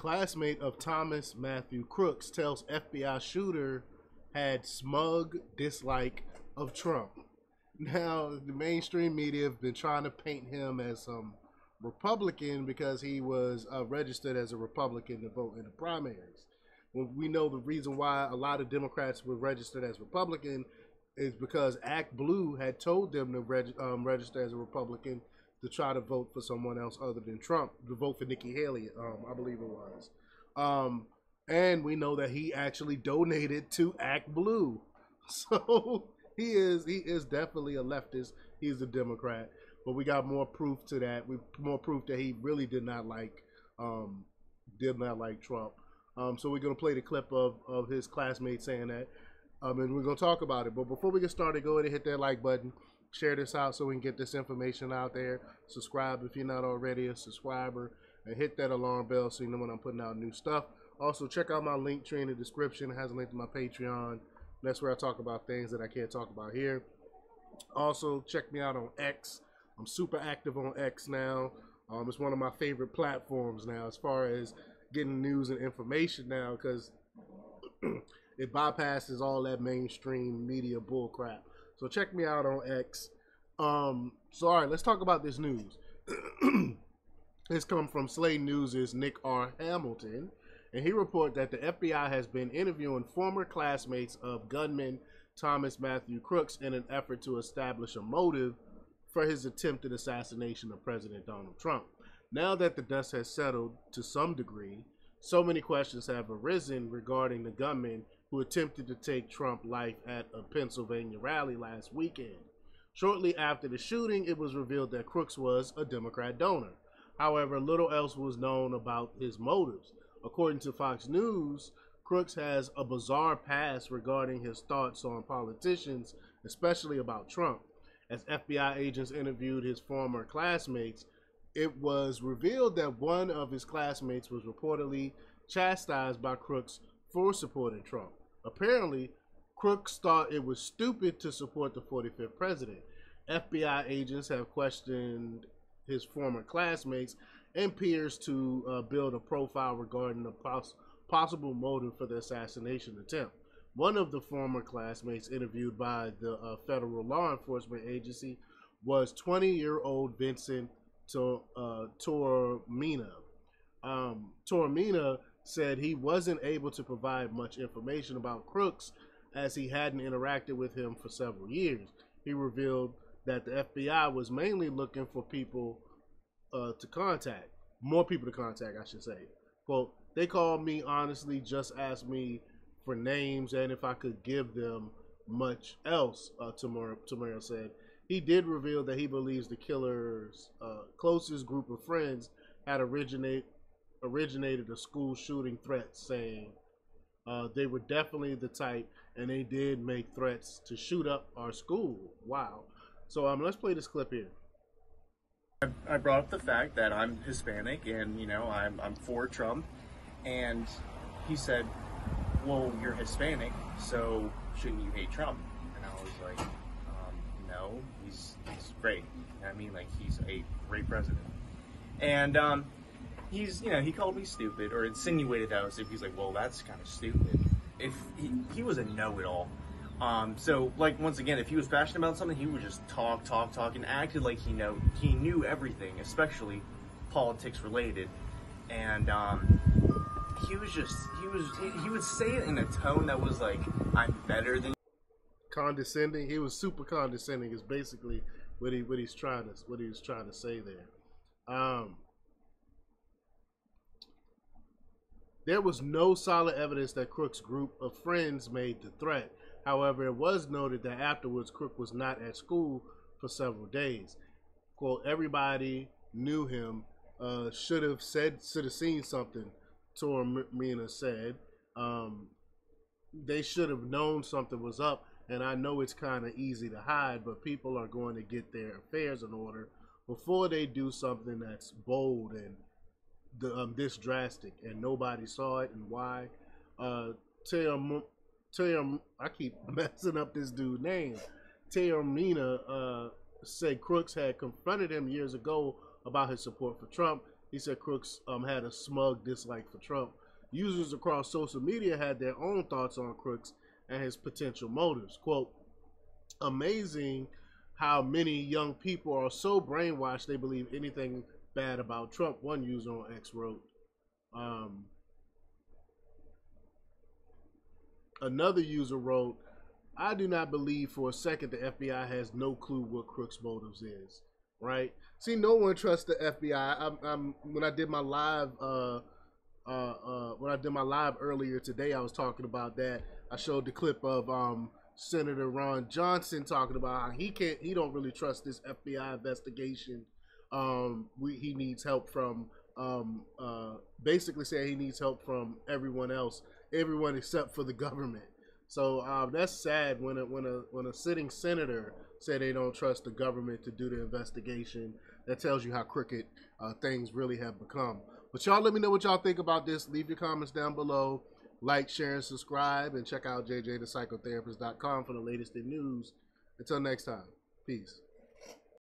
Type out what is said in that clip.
Classmate of Thomas Matthew Crooks tells FBI shooter had smug dislike of Trump. Now, the mainstream media have been trying to paint him as some Republican because he was registered as a Republican to vote in the primaries. When we know the reason why a lot of Democrats were registered as Republican is because Act Blue had told them to register as a Republican to try to vote for someone else other than Trump, to vote for Nikki Haley, I believe it was. And we know that he actually donated to Act Blue. So he is definitely a leftist. He's a Democrat. But we got more proof to that. More proof that he really did not like Trump. So we're gonna play the clip of his classmate saying that. And we're gonna talk about it. But before we get started, go ahead and hit that like button. Share this out so we can get this information out there. Subscribe if you're not already a subscriber. And hit that alarm bell so you know when I'm putting out new stuff. Also, check out my link tree in the description. It has a link to my Patreon. That's where I talk about things that I can't talk about here. Also, check me out on X. I'm super active on X now. It's one of my favorite platforms now as far as getting news and information now because it bypasses all that mainstream media bullcrap. So check me out on X. All right, let's talk about this news. This comes from Slate News' Nick R. Hamilton, and he reported that the FBI has been interviewing former classmates of gunman Thomas Matthew Crooks in an effort to establish a motive for his attempted assassination of President Donald Trump. Now that the dust has settled to some degree, so many questions have arisen regarding the gunman who attempted to take Trump's life at a Pennsylvania rally last weekend. Shortly after the shooting, it was revealed that Crooks was a Democrat donor. However, little else was known about his motives. According to Fox News, Crooks has a bizarre past regarding his thoughts on politicians, especially about Trump. As FBI agents interviewed his former classmates, it was revealed that one of his classmates was reportedly chastised by Crooks for supporting Trump. Apparently, Crooks thought it was stupid to support the 45th president. FBI agents have questioned his former classmates and peers to build a profile regarding the possible motive for the assassination attempt. One of the former classmates interviewed by the federal law enforcement agency was 20-year-old Vincent Tormina. Tormina said he wasn't able to provide much information about Crooks as he hadn't interacted with him for several years. He revealed that the FBI was mainly looking for people to contact, more people to contact, I should say. Quote, they called me honestly, just asked me for names and if I could give them much else, Tamara said. He did reveal that he believes the killer's closest group of friends had originated a school shooting threat, saying they were definitely the type and they did make threats to shoot up our school. Wow. So let's play this clip here. I brought up the fact that I'm Hispanic and, you know, I'm for Trump, and he said, well, you're Hispanic, so shouldn't you hate Trump? And I was like, no, he's great. I mean, like, he's a great president. And he's, you know, he called me stupid, or insinuated that I was stupid. He's like, well, that's kind of stupid. If he was a know-it-all. So, like, once again, if he was passionate about something, he would just talk, and acted like he knew everything, especially politics related. And he would say it in a tone that was like, I'm better than. Condescending. He was super condescending. Is basically what he was trying to say there. There was no solid evidence that Crooks' group of friends made the threat. However, it was noted that afterwards, Crook was not at school for several days. Quote, everybody knew him, should have seen something, Tormina said. They should have known something was up, and I know it's kind of easy to hide, but people are going to get their affairs in order before they do something that's bold and this drastic, and nobody saw it. And why? I keep messing up this dude's name. Tormina said Crooks had confronted him years ago about his support for Trump. He said Crooks had a smug dislike for Trump. Users across social media had their own thoughts on Crooks and his potential motives. Quote, amazing how many young people are so brainwashed they believe anything bad about Trump, one user on X wrote. Another user wrote, I do not believe for a second the FBI has no clue what Crooks' motives is. Right? See, no one trusts the FBI. When I did my live, earlier today, I was talking about that. I showed the clip of Senator Ron Johnson talking about how he don't really trust this FBI investigation. He needs help from, basically saying he needs help from everyone except for the government. So that's sad when a sitting senator said they don't trust the government to do the investigation. That tells you how crooked things really have become. But y'all let me know what y'all think about this. Leave your comments down below. Like, share, and subscribe. And check out jjthepsychotherapist.com for the latest in news. Until next time, peace.